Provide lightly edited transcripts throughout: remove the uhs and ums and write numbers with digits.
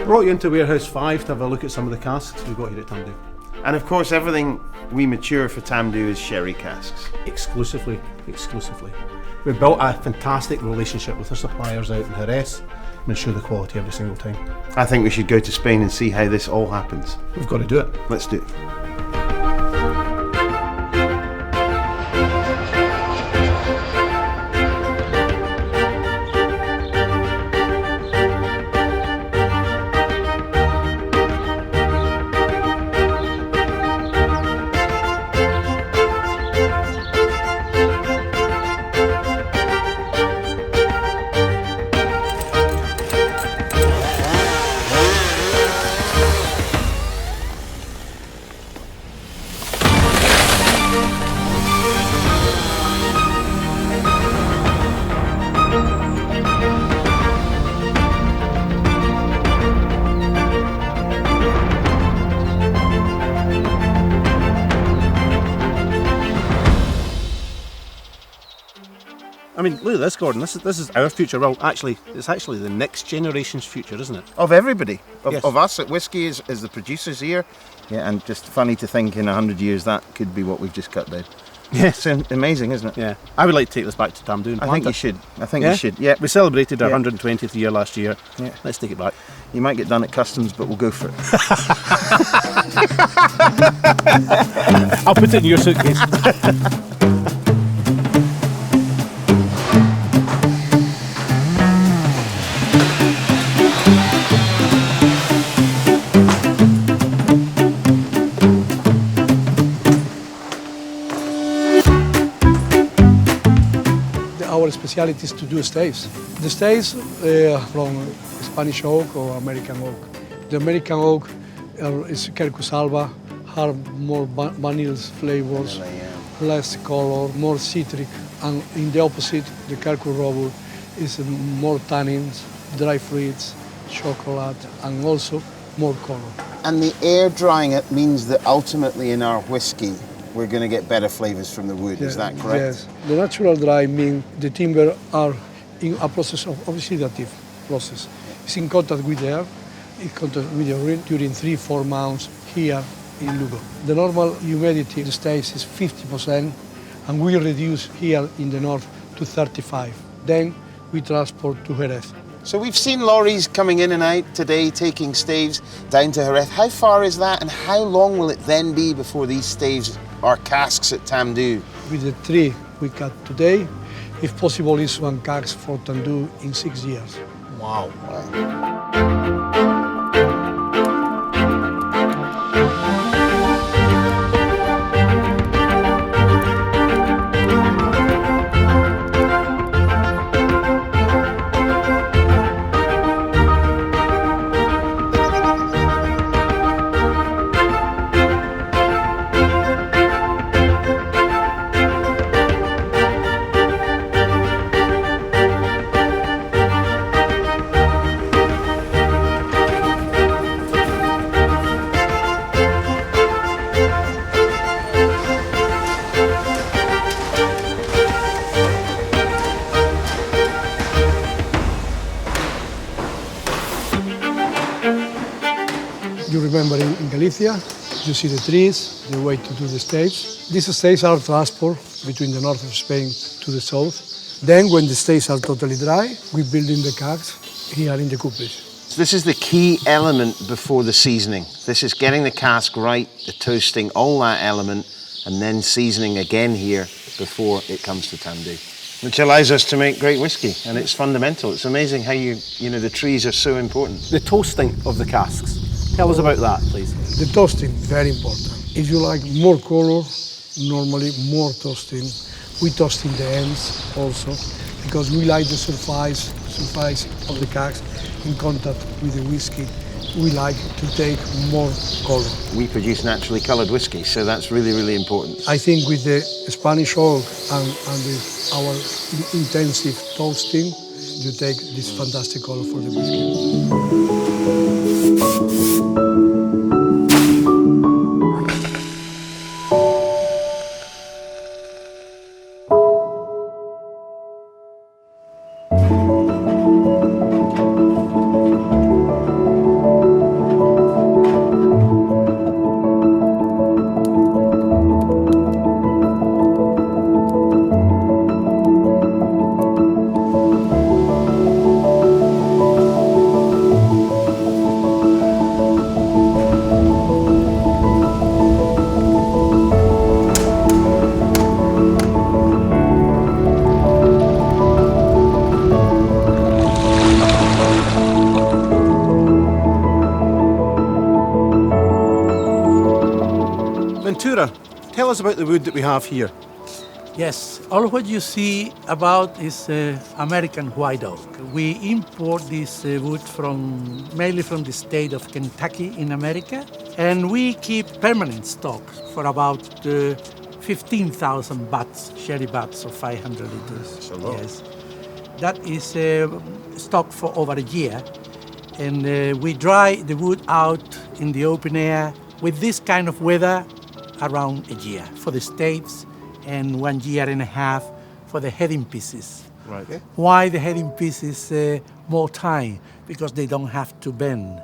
Brought you into Warehouse 5 to have a look at some of the casks we've got here at Tamdhu. And of course, everything we mature for Tamdhu is sherry casks. Exclusively. We've built a fantastic relationship with our suppliers out in Jerez and ensure the quality every single time. I think we should go to Spain and see how this all happens. We've got to do it. Let's do it. I mean, look at this, Gordon. This is our future. Well, actually, it's actually the next generation's future, isn't it? Of everybody. Yes. Of us at Whisky as the producers here. Yeah, and just funny to think in 100 years that could be what we've just cut down. Yes. It's amazing, isn't it? Yeah. I would like to take this back to Tamdhu and I plant think you it. should. I think you should. Yeah. We celebrated our Yeah. 120th year last year. Yeah. Let's take it back. You might get done at customs, but we'll go for it. I'll put it in your suitcase. Our speciality is to do staves. The staves from Spanish oak or American oak. The American oak is QUERCUS ALBA, have more vanilla flavors, less color, more citric, and in the opposite, the QUERCUS robur is more tannins, dry fruits, chocolate, and also more color. And the air drying it means that ultimately in our whisky, we're going to get better flavours from the wood. Is that correct? Yes. The natural dry means the timber are in a process of oxidative process. It's in contact with the air, in contact with the rain during 3-4 months here in Lugo. The normal humidity in the States is 50%, and we reduce here in the north to 35%. Then we transport to Jerez. So we've seen lorries coming in and out today taking staves down to Jerez. How far is that, and how long will it then be before these staves are casks at Tamdhu? With the tree we cut today, if possible, is 1 cask for Tamdhu in 6 years. Wow. You remember in Galicia, you see the trees, the way to do the staves. These staves are transport between the north of Spain to the south. Then when the staves are totally dry, we build in the casks here in the coupage. This is the key element before the seasoning. This is getting the cask right, the toasting, all that element, and then seasoning again here before it comes to Tamdhu, which allows us to make great whisky, and it's fundamental. It's amazing how the trees are so important. The toasting of the casks. Tell us about that, please. The toasting, very important. If you like more color, normally more toasting. We toast in the ends also, because we like the surface surface of the casks in contact with the whiskey, we like to take more color. We produce naturally coloured whiskey, so that's really, really important. I think with the Spanish oak and our intensive toasting, you take this fantastic color for the whiskey. Tell us about the wood that we have here. Yes, all what you see about is American white oak. We import this wood mainly from the state of Kentucky in America, and we keep permanent stock for about 15,000 butts, sherry butts of 500 liters. That's a lot. Yes, that is stock for over a year, and we dry the wood out in the open air with this kind of weather around a year for the staves and 1 year and a half for the heading pieces. Right. Okay. Why the heading pieces more time? Because they don't have to bend.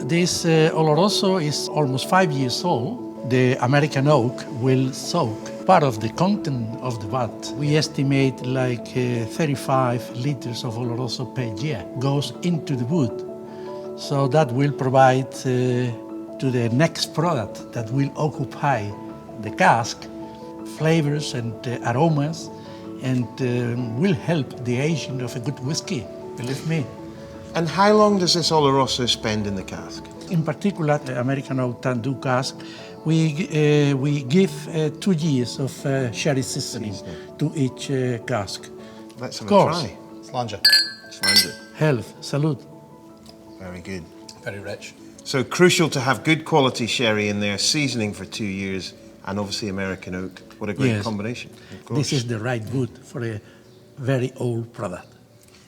This Oloroso is almost 5 years old. The American oak will soak part of the content of the vat. We estimate like 35 liters of Oloroso per year goes into the wood. So that will provide to the next product that will occupy the cask flavors and aromas, and will help the aging of a good whiskey, believe me. And how long does this Oloroso spend in the cask? In particular, the American Oak Tamdhu cask, we give 2 years of sherry seasoning to each cask. Let's have Of course. a try. Slanger. Slander. Health, salute. Very good. Very rich. So crucial to have good quality sherry in there, seasoning for 2 years, and obviously American oak. What a great Yes. combination. Of course. This is the right wood for a very old product.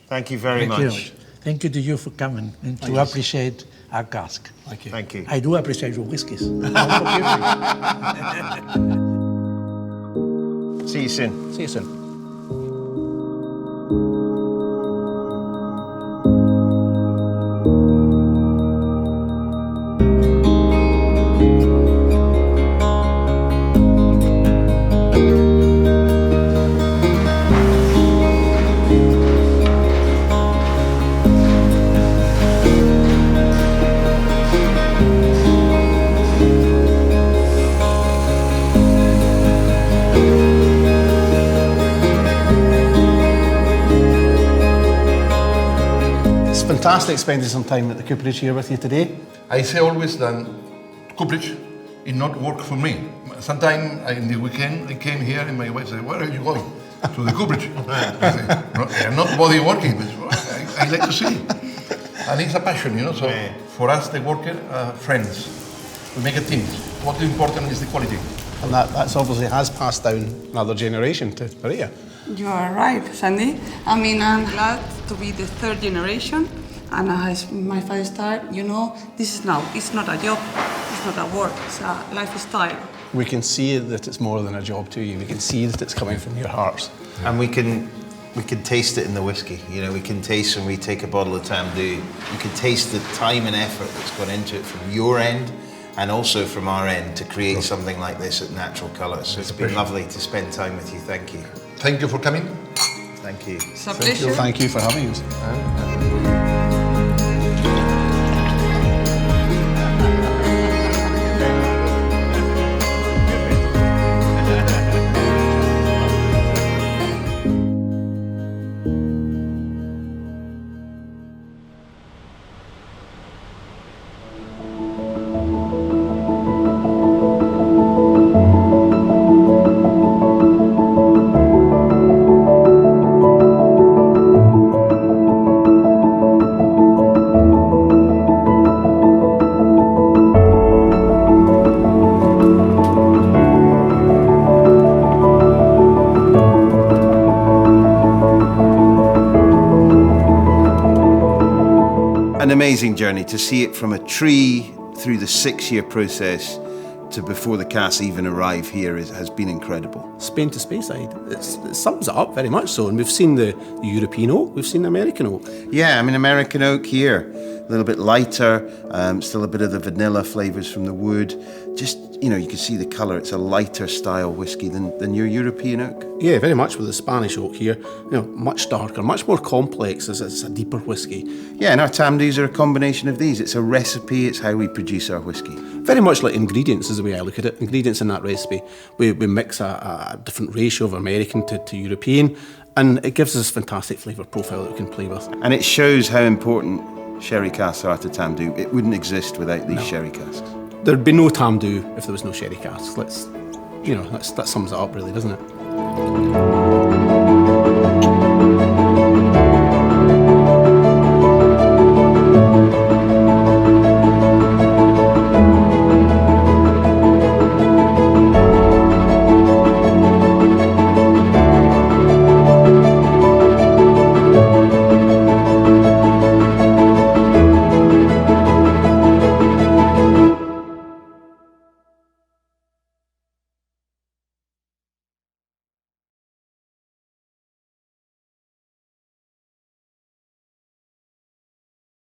Thank you very Thank you. much. Thank you to you for coming and to appreciate our cask. Thank you. Thank you. I do appreciate your whiskies. See you soon. See you soon. Fantastic spending some time at the cooperage here with you today. I say always that cooperage is not work for me. Sometimes in the weekend I came here and my wife said, "Where are you going?" To the cooperage. I say, "No, I'm not body working, but I like to see." And it's a passion, you know, so for us the worker are friends. We make a team. What's important is the quality. And that's obviously has passed down another generation to Maria. You are right, Sandy. I mean, I'm glad to be the third generation. And as my father started, you know, this is now, it's not a job, it's not a work, it's a lifestyle. We can see that it's more than a job to you. We can see that it's coming from your hearts. And we can taste it in the whiskey. You know, we can taste when we take a bottle of Tamdhu. You can taste the time and effort that's gone into it from your end, and also from our end to create something like this at natural colours. So it's been lovely to spend time with you. Thank you. Thank you for coming. Thank you. It's a pleasure. Thank you for having us. An amazing journey to see it from a tree through the 6-year process to before the casks even arrive here has been incredible. Spain to Speyside, it sums it up very much so. And we've seen the European oak, we've seen the American oak. Yeah, I mean, American oak here, a little bit lighter, still a bit of the vanilla flavours from the wood. Just, you know, you can see the colour. It's a lighter style whiskey than your European oak. Yeah, very much with the Spanish oak here. You know, much darker, much more complex. It's a deeper whiskey. Yeah, and our Tamdhus are a combination of these. It's a recipe, it's how we produce our whiskey. Very much like ingredients is the way I look at it. Ingredients in that recipe. We mix a different ratio of American to European, and it gives us a fantastic flavour profile that we can play with. And it shows how important sherry casks are to Tamdhu. It wouldn't exist without these sherry casks. There'd be no Tamdhu if there was no sherry casks. That sums it up really, doesn't it?